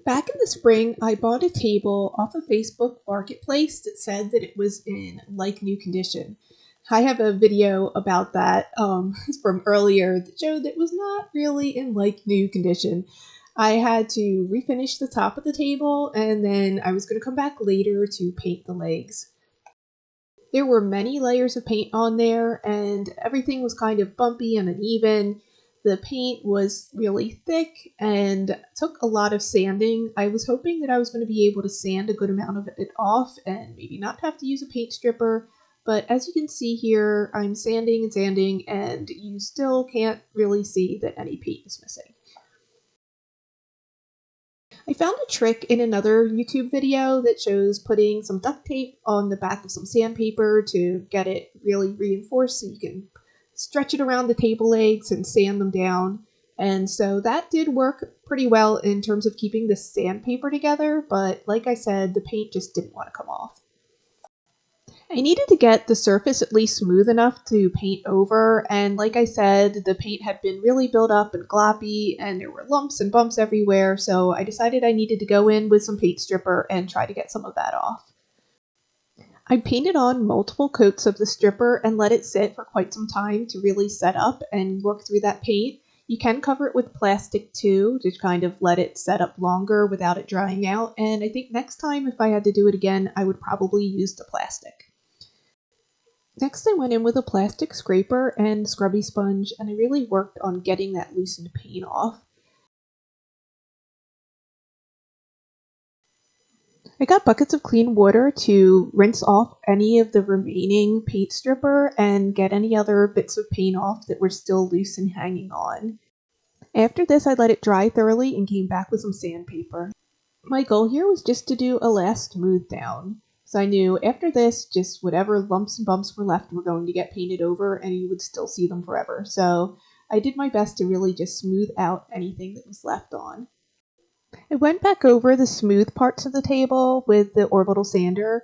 Back in the spring, I bought a table off of Facebook Marketplace that said that it was in like new condition. I have a video about that from earlier that showed that it was not really in like new condition. I had to refinish the top of the table and then I was going to come back later to paint the legs. There were many layers of paint on there and everything was kind of bumpy and uneven. The paint was really thick and took a lot of sanding. I was hoping that I was going to be able to sand a good amount of it off and maybe not have to use a paint stripper. But as you can see here, I'm sanding and you still can't really see that any paint is missing. I found a trick in another YouTube video that shows putting some duct tape on the back of some sandpaper to get it really reinforced so you can stretch it around the table legs and sand them down. And so that did work pretty well in terms of keeping the sandpaper together, but like I said, the paint just didn't want to come off. I needed to get the surface at least smooth enough to paint over, and like I said, the paint had been really built up and gloppy, and there were lumps and bumps everywhere, so I decided I needed to go in with some paint stripper and try to get some of that off. I painted on multiple coats of the stripper and let it sit for quite some time to really set up and work through that paint. You can cover it with plastic too to kind of let it set up longer without it drying out, and I think next time if I had to do it again, I would probably use the plastic. Next, I went in with a plastic scraper and scrubby sponge, and I really worked on getting that loosened paint off. I got buckets of clean water to rinse off any of the remaining paint stripper and get any other bits of paint off that were still loose and hanging on. After this, I let it dry thoroughly and came back with some sandpaper. My goal here was just to do a last smooth down. So I knew after this, just whatever lumps and bumps were left were going to get painted over and you would still see them forever. So I did my best to really just smooth out anything that was left on. I went back over the smooth parts of the table with the orbital sander.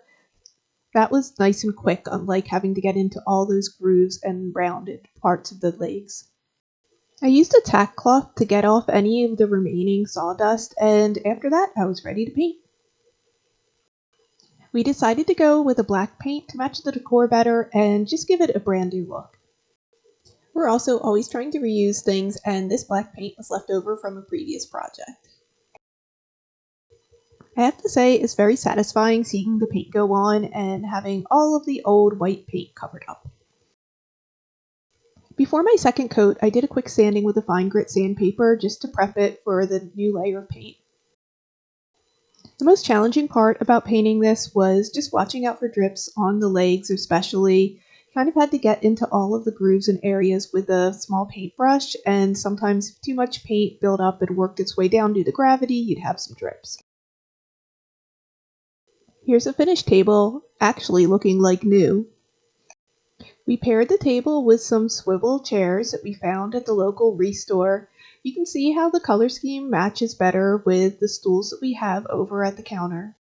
That was nice and quick, unlike having to get into all those grooves and rounded parts of the legs. I used a tack cloth to get off any of the remaining sawdust, and after that I was ready to paint. We decided to go with a black paint to match the decor better and just give it a brand new look. We're also always trying to reuse things, and this black paint was left over from a previous project. I have to say it's very satisfying seeing the paint go on and having all of the old white paint covered up. Before my second coat, I did a quick sanding with a fine grit sandpaper just to prep it for the new layer of paint. The most challenging part about painting this was just watching out for drips on the legs especially. Kind of had to get into all of the grooves and areas with a small paintbrush, and sometimes if too much paint built up and worked its way down due to gravity, you'd have some drips. Here's a finished table, actually looking like new. We paired the table with some swivel chairs that we found at the local restore. You can see how the color scheme matches better with the stools that we have over at the counter.